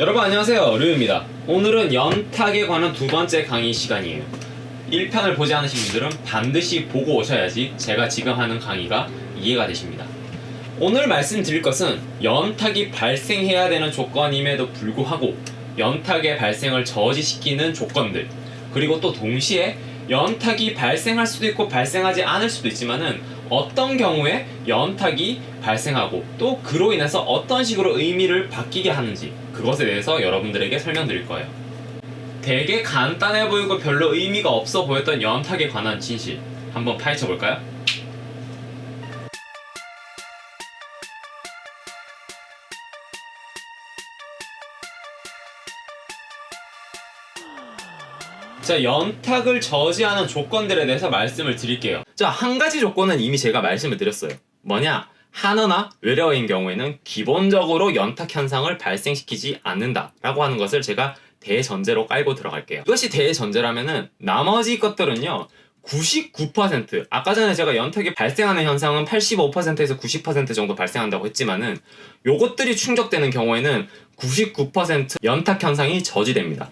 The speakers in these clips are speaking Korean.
여러분 안녕하세요, 류입니다. 오늘은 연탁에 관한 두 번째 강의 시간이에요. 1편을 보지 않으신 분들은 반드시 보고 오셔야지 제가 지금 하는 강의가 이해가 되십니다. 오늘 말씀드릴 것은 연탁이 발생해야 되는 조건임에도 불구하고 연탁의 발생을 저지시키는 조건들, 그리고 또 동시에 연탁이 발생할 수도 있고 발생하지 않을 수도 있지만은 어떤 경우에 연탁이 발생하고 또 그로 인해서 어떤 식으로 의미를 바뀌게 하는지, 그것에 대해서 여러분들에게 설명드릴 거예요. 되게 간단해 보이고 별로 의미가 없어 보였던 연탁에 관한 진실 한번 파헤쳐 볼까요? 자, 연탁을 저지하는 조건들에 대해서 말씀을 드릴게요. 자, 한 가지 조건은 이미 제가 말씀을 드렸어요. 뭐냐? 한어나 외래어인 경우에는 기본적으로 연탁 현상을 발생시키지 않는다 라고 하는 것을 제가 대전제로 깔고 들어갈게요. 이것이 대전제라면은 나머지 것들은요 99%, 아까 전에 제가 연탁이 발생하는 현상은 85%에서 90% 정도 발생한다고 했지만은 요것들이 충족되는 경우에는 99% 연탁 현상이 저지됩니다.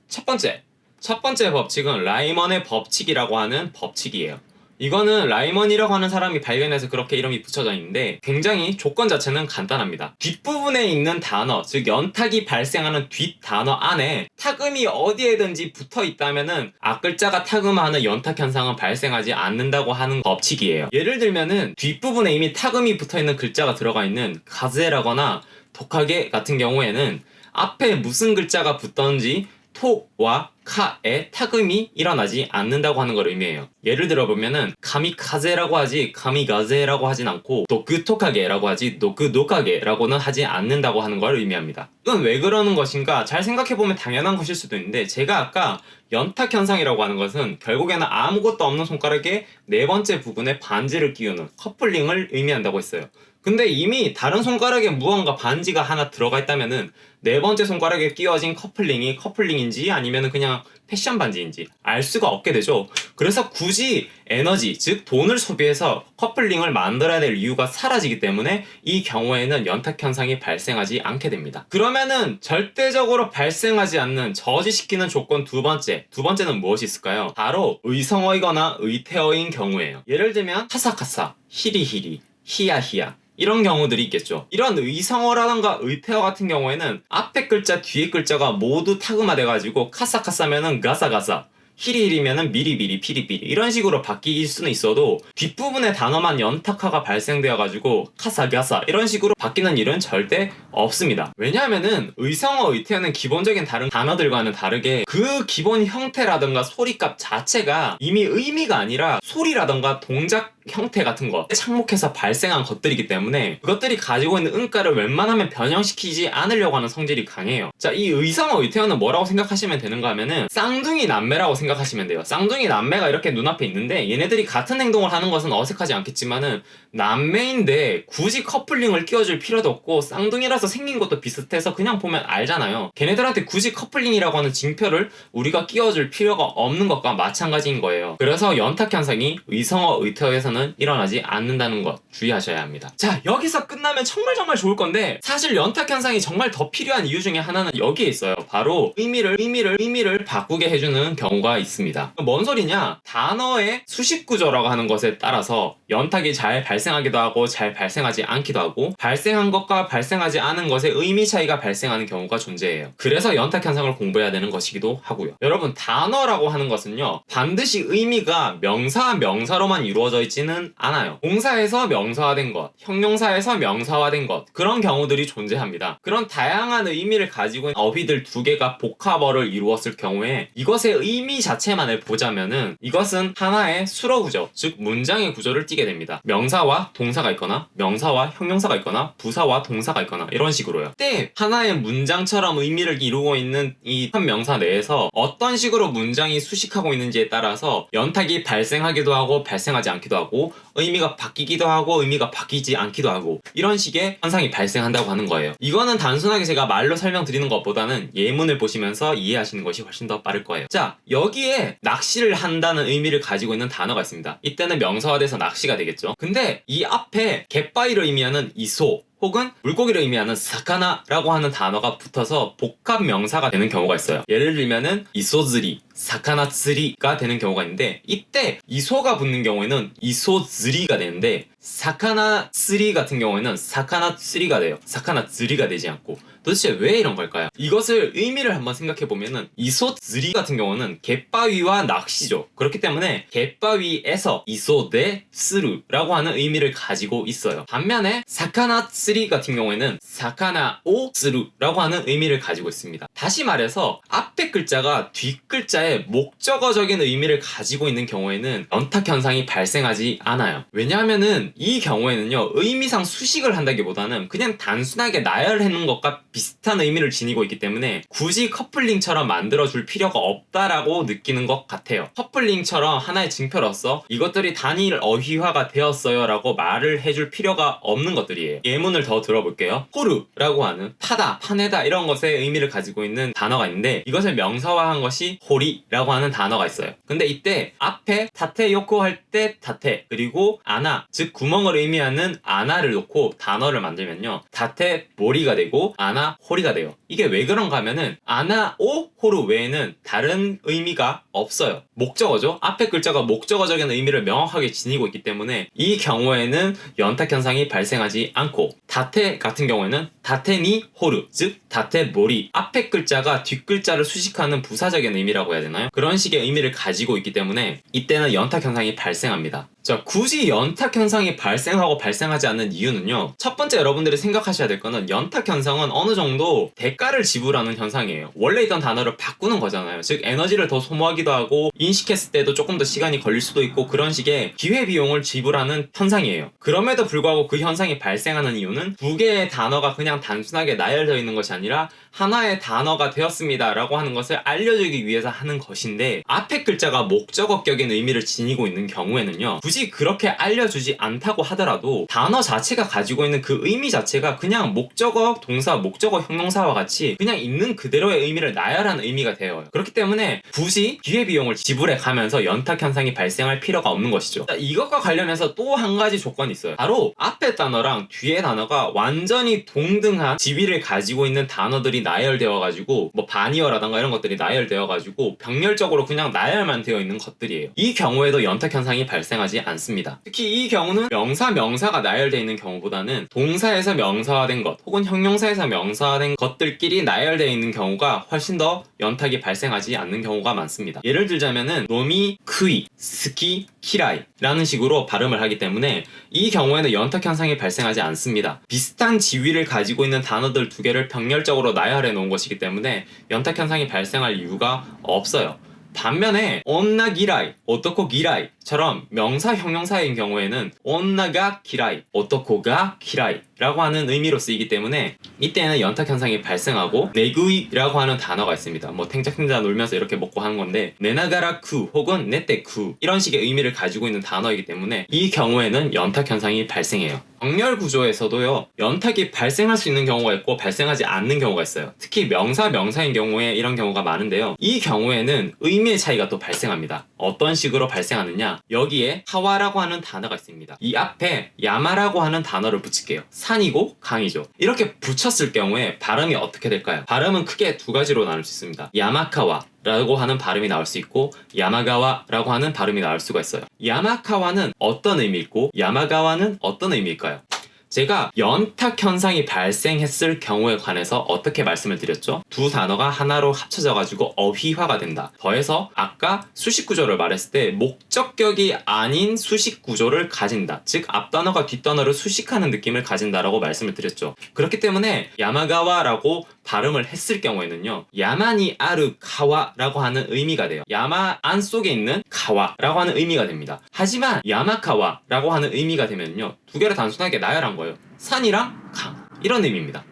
첫 번째 법칙은 라이먼의 법칙이라고 하는 법칙이에요. 이거는 라이먼이라고 하는 사람이 발견해서 그렇게 이름이 붙여져 있는데 굉장히 조건 자체는 간단합니다. 뒷부분에 있는 단어, 즉 연탁이 발생하는 뒷단어 안에 타금이 어디에든지 붙어 있다면은 앞글자가 타금하는 연탁 현상은 발생하지 않는다고 하는 법칙이에요. 예를 들면은 뒷부분에 이미 타금이 붙어 있는 글자가 들어가 있는 가즈에라거나 독하게 같은 경우에는 앞에 무슨 글자가 붙던지 토와 카에 타금이 일어나지 않는다고 하는 걸 의미해요. 예를 들어보면은 가미카제라고 하지 가미가제라고 하진 않고 노크토카게라고 하지 노크노카게라고는 하지 않는다고 하는 걸 의미합니다. 이건 왜 그러는 것인가 잘 생각해보면 당연한 것일 수도 있는데, 제가 아까 연탁 현상이라고 하는 것은 결국에는 아무것도 없는 손가락에 네 번째 부분에 반지를 끼우는 커플링을 의미한다고 했어요. 근데 이미 다른 손가락에 무언가 반지가 하나 들어가 있다면은 네 번째 손가락에 끼워진 커플링이 커플링인지 아니면은 그냥 패션 반지인지 알 수가 없게 되죠. 그래서 굳이 에너지, 즉 돈을 소비해서 커플링을 만들어야 될 이유가 사라지기 때문에 이 경우에는 연탁 현상이 발생하지 않게 됩니다. 그러면은 절대적으로 발생하지 않는 저지시키는 조건 두 번째는 무엇이 있을까요? 바로 의성어이거나 의태어인 경우예요. 예를 들면 카사카사, 히리히리, 히야히야 이런 경우들이 있겠죠. 이런 의성어라던가 의태어 같은 경우에는 앞에 글자 뒤에 글자가 모두 타그마돼가지고 카사카사면은 가사가사, 히리히리면은 미리미리 피리피리 이런 식으로 바뀔 수는 있어도 뒷부분의 단어만 연탁화가 발생되어가지고 카사가사 이런 식으로 바뀌는 일은 절대 없습니다. 왜냐하면은 의성어 의태어는 기본적인 다른 단어들과는 다르게 그 기본 형태라던가 소리값 자체가 이미 의미가 아니라 소리라던가 동작 형태 같은 거 착목해서 발생한 것들이기 때문에 그것들이 가지고 있는 음가를 웬만하면 변형시키지 않으려고 하는 성질이 강해요. 자, 이 의성어 의태어는 뭐라고 생각하시면 되는가 하면은 쌍둥이 남매라고 생각하시면 돼요. 쌍둥이 남매가 이렇게 눈앞에 있는데 얘네들이 같은 행동을 하는 것은 어색하지 않겠지만은 남매인데 굳이 커플링을 끼워줄 필요도 없고 쌍둥이라서 생긴 것도 비슷해서 그냥 보면 알잖아요. 걔네들한테 굳이 커플링이라고 하는 징표를 우리가 끼워줄 필요가 없는 것과 마찬가지인 거예요. 그래서 연탁 현상이 의성어 의태어에서는 일어나지 않는다는 것 주의하셔야 합니다. 자, 여기서 끝나면 정말 좋을 건데 사실 연탁 현상이 정말 더 필요한 이유 중에 하나는 여기에 있어요. 바로 의미를 바꾸게 해주는 경우가 있습니다. 뭔 소리냐? 단어의 수식 구조라고 하는 것에 따라서 연탁이 잘 발생하기도 하고 잘 발생하지 않기도 하고 발생한 것과 발생하지 않은 것의 의미 차이가 발생하는 경우가 존재해요. 그래서 연탁 현상을 공부해야 되는 것이기도 하고요. 여러분, 단어라고 하는 것은요 반드시 의미가 명사와 명사로만 이루어져 있지는 않아요. 동사에서 명사화된 것, 형용사에서 명사화된 것, 그런 경우들이 존재합니다. 그런 다양한 의미를 가지고 있는 어휘들 두 개가 복합어를 이루었을 경우에 이것의 의미 자체만을 보자면은 이것은 하나의 수어 구조, 즉 문장의 구조를 띠게 됩니다. 명사와 동사가 있거나 명사와 형용사가 있거나 부사와 동사가 있거나 이런 식으로요. 그때 하나의 문장처럼 의미를 이루고 있는 이 한 명사 내에서 어떤 식으로 문장이 수식하고 있는지에 따라서 연탁이 발생하기도 하고 발생하지 않기도 하고 의미가 바뀌기도 하고 의미가 바뀌지 않기도 하고 이런 식의 현상이 발생한다고 하는 거예요. 이거는 단순하게 제가 말로 설명드리는 것보다는 예문을 보시면서 이해하시는 것이 훨씬 더 빠를 거예요. 자, 여기에 낚시를 한다는 의미를 가지고 있는 단어가 있습니다. 이때는 명사화돼서 낚시가 되겠죠. 근데 이 앞에 갯바위를 의미하는 이소 혹은 물고기를 의미하는 사카나라고 하는 단어가 붙어서 복합 명사가 되는 경우가 있어요. 예를 들면은 이소즈리, 사카나츠리가 되는 경우가 있는데, 이때 이소가 붙는 경우에는 이소즈리가 되는데 사카나츠리 같은 경우에는 사카나츠리가 돼요. 사카나츠리가 되지 않고. 도대체 왜 이런 걸까요? 이것을 의미를 한번 생각해보면은 이소즈리 같은 경우는 갯바위와 낚시죠. 그렇기 때문에 갯바위에서 이소데 스루라고 하는 의미를 가지고 있어요. 반면에 사카나츠리 같은 경우에는 사카나오 스루라고 하는 의미를 가지고 있습니다. 다시 말해서 앞에 글자가 뒷 글자에 목적어적인 의미를 가지고 있는 경우에는 연탁 현상이 발생하지 않아요. 왜냐하면은 이 경우에는요, 의미상 수식을 한다기보다는 그냥 단순하게 나열해놓은 것과 비슷한 의미를 지니고 있기 때문에 굳이 커플링처럼 만들어줄 필요가 없다라고 느끼는 것 같아요. 커플링처럼 하나의 징표로서 이것들이 단일 어휘화가 되었어요 라고 말을 해줄 필요가 없는 것들이에요. 예문을 더 들어볼게요. 호루라고 하는 파다, 파내다 이런 것의 의미를 가지고 있는 단어가 있는데, 이것을 명사화한 것이 호리라고 하는 단어가 있어요. 근데 이때 앞에 타테 요코 할 때 타테, 그리고 아나, 즉 구멍을 의미하는 아나를 놓고 단어를 만들면요, 타테 모리가 되고 아나 호리가 돼요. 이게 왜 그런가 하면은 아나 오 호루 외에는 다른 의미가 없어요. 목적어죠. 앞에 글자가 목적어적인 의미를 명확하게 지니고 있기 때문에 이 경우에는 연탁 현상이 발생하지 않고, 다테 같은 경우에는 다테니 호루, 즉 다테 모리, 앞에 글자가 뒷 글자를 수식하는 부사적인 의미라고 해야 되나요? 그런 식의 의미를 가지고 있기 때문에 이때는 연탁 현상이 발생합니다. 자, 굳이 연탁 현상이 발생하고 발생하지 않는 이유는요, 첫 번째 여러분들이 생각하셔야 될 거는 연탁 현상은 어느 정도 대가를 지불하는 현상이에요. 원래 있던 단어를 바꾸는 거잖아요. 즉 에너지를 더 소모하기도 하고 인식했을 때도 조금 더 시간이 걸릴 수도 있고, 그런 식의 기회비용을 지불하는 현상이에요. 그럼에도 불구하고 그 현상이 발생하는 이유는 두 개의 단어가 그냥 단순하게 나열되어 있는 것이 아니라 하나의 단어가 되었습니다 라고 하는 것을 알려주기 위해서 하는 것인데, 앞에 글자가 목적어격인 의미를 지니고 있는 경우에는요, 굳이 그렇게 알려주지 않다고 하더라도 단어 자체가 가지고 있는 그 의미 자체가 그냥 목적어, 동사, 목적어, 형용사와 같이 그냥 있는 그대로의 의미를 나열하는 의미가 되어요. 그렇기 때문에 굳이 기회비용을 지불해 가면서 연탁 현상이 발생할 필요가 없는 것이죠. 자, 이것과 관련해서 또 한 가지 조건이 있어요. 바로 앞에 단어랑 뒤에 단어가 완전히 동등한 지위를 가지고 있는 단어들이 나열되어가지고, 뭐 바니어라던가 이런 것들이 나열되어가지고 병렬적으로 그냥 나열만 되어 있는 것들이에요. 이 경우에도 연탁 현상이 발생하지 않습니다. 특히 이 경우는 명사가 나열되어 있는 경우보다는 동사에서 명사화된 것 혹은 형용사에서 명사화된 것들끼리 나열되어 있는 경우가 훨씬 더 연탁이 발생하지 않는 경우가 많습니다. 예를 들자면은 노미, 크이, 스키, 키라이 라는 식으로 발음을 하기 때문에 이 경우에는 연탁 현상이 발생하지 않습니다. 비슷한 지위를 가지고 있는 단어들 두 개를 병렬적으로 나열해 놓은 것이기 때문에 연탁 현상이 발생할 이유가 없어요. 반면에 onna 기라이, 오토코 기라이처럼 명사 형용사인 경우에는 onna가 기라이, 오토코가 기라이 라고 하는 의미로 쓰이기 때문에 이때는 연탁 현상이 발생하고, 네구이라고 하는 단어가 있습니다. 뭐 탱자탱자 놀면서 이렇게 먹고 하는 건데, 네나가라쿠 혹은 네테쿠 이런 식의 의미를 가지고 있는 단어이기 때문에 이 경우에는 연탁 현상이 발생해요. 정렬 구조에서도요, 연탁이 발생할 수 있는 경우가 있고 발생하지 않는 경우가 있어요. 특히 명사인 경우에 이런 경우가 많은데요, 이 경우에는 의미의 차이가 또 발생합니다. 어떤 식으로 발생하느냐, 여기에 하와라고 하는 단어가 있습니다. 이 앞에 야마라고 하는 단어를 붙일게요. 산이고 강이죠. 이렇게 붙였을 경우에 발음이 어떻게 될까요? 발음은 크게 두 가지로 나눌 수 있습니다. 야마카와 라고 하는 발음이 나올 수 있고, 야마가와라고 하는 발음이 나올 수가 있어요. 야마카와는 어떤 의미일고 야마가와는 어떤 의미일까요? 제가 연탁 현상이 발생했을 경우에 관해서 어떻게 말씀을 드렸죠? 두 단어가 하나로 합쳐져 가지고 어휘화가 된다. 더해서 아까 수식 구조를 말했을 때 목적격이 아닌 수식 구조를 가진다. 즉 앞단어가 뒷단어를 수식하는 느낌을 가진다라고 말씀을 드렸죠. 그렇기 때문에 야마가와라고 발음을 했을 경우에는요, 야마니 아르 카와라고 하는 의미가 돼요. 야마 안 속에 있는 카와라고 하는 의미가 됩니다. 하지만 야마카와라고 하는 의미가 되면요, 두 개를 단순하게 나열한 거예요. 산이랑 강, 이런 의미입니다.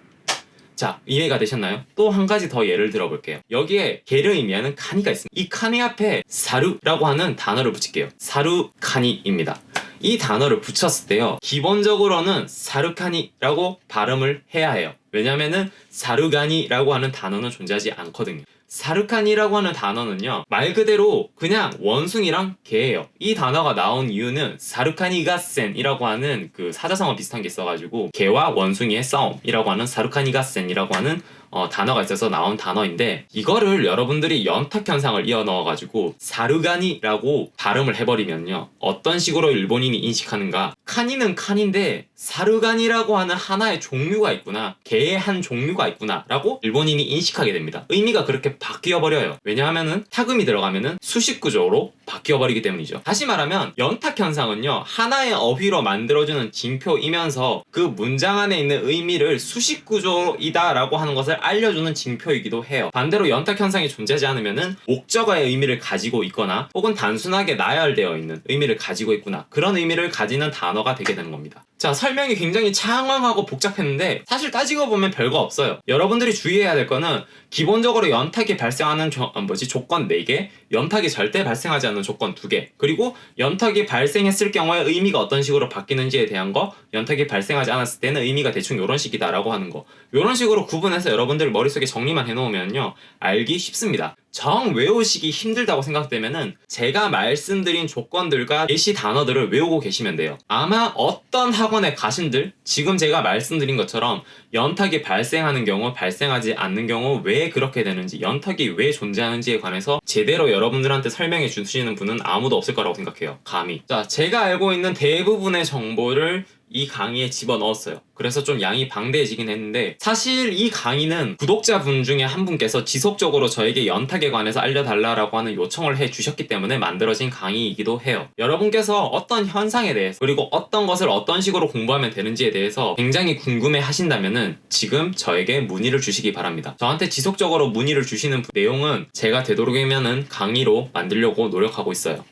자, 이해가 되셨나요? 또 한 가지 더 예를 들어볼게요. 여기에 개를 의미하는 카니가 있습니다. 이 카니 앞에 사루라고 하는 단어를 붙일게요. 사루카니입니다. 이 단어를 붙였을 때요, 기본적으로는 사루카니라고 발음을 해야 해요. 왜냐면은 사루가니라고 하는 단어는 존재하지 않거든요. 사르칸이라고 하는 단어는요, 말 그대로 그냥 원숭이랑 개예요. 이 단어가 나온 이유는 사르카니가센이라고 하는 그 사자성어 비슷한 게 있어가지고 개와 원숭이의 싸움이라고 하는 사르카니가센이라고 하는 단어가 있어서 나온 단어인데, 이거를 여러분들이 연탁 현상을 이어 넣어가지고 사르가니라고 발음을 해버리면요, 어떤 식으로 일본인이 인식하는가, 카니는 칸인데 사르가니라고 하는 하나의 종류가 있구나, 개의 한 종류가 있구나 라고 일본인이 인식하게 됩니다. 의미가 그렇게 바뀌어 버려요. 왜냐하면은 타금이 들어가면은 수식 구조로 바뀌어 버리기 때문이죠. 다시 말하면 연탁 현상은요, 하나의 어휘로 만들어주는 징표이면서 그 문장 안에 있는 의미를 수식 구조이다 라고 하는 것을 알려주는 징표이기도 해요. 반대로 연탁 현상이 존재하지 않으면은 목적어의 의미를 가지고 있거나 혹은 단순하게 나열되어 있는 의미를 가지고 있구나, 그런 의미를 가지는 단어가 되게 되는 겁니다. 자, 설명이 굉장히 장황하고 복잡했는데 사실 따지고 보면 별거 없어요. 여러분들이 주의해야 될 거는 기본적으로 연탁이 발생하는 조건 4개, 연탁이 절대 발생하지 않는 조건 2개, 그리고 연탁이 발생했을 경우에 의미가 어떤 식으로 바뀌는지에 대한 거, 연탁이 발생하지 않았을 때는 의미가 대충 이런 식이다 라고 하는 거, 이런 식으로 구분해서 여러분들 머릿속에 정리만 해놓으면요, 알기 쉽습니다. 정 외우시기 힘들다고 생각되면은 제가 말씀드린 조건들과 예시 단어들을 외우고 계시면 돼요. 아마 어떤 학원에 가신들 지금 제가 말씀드린 것처럼 연탁이 발생하는 경우, 발생하지 않는 경우 왜 그렇게 되는지, 연탁이 왜 존재하는지에 관해서 제대로 여러분들한테 설명해 주시는 분은 아무도 없을 거라고 생각해요, 감히. 자, 제가 알고 있는 대부분의 정보를 이 강의에 집어넣었어요. 그래서 좀 양이 방대해지긴 했는데, 사실 이 강의는 구독자분 중에 한 분께서 지속적으로 저에게 연탁에 관해서 알려달라고 하는 요청을 해주셨기 때문에 만들어진 강의이기도 해요. 여러분께서 어떤 현상에 대해서, 그리고 어떤 것을 어떤 식으로 공부하면 되는지에 대해서 굉장히 궁금해 하신다면은 지금 저에게 문의를 주시기 바랍니다. 저한테 지속적으로 문의를 주시는 내용은 제가 되도록이면은 강의로 만들려고 노력하고 있어요.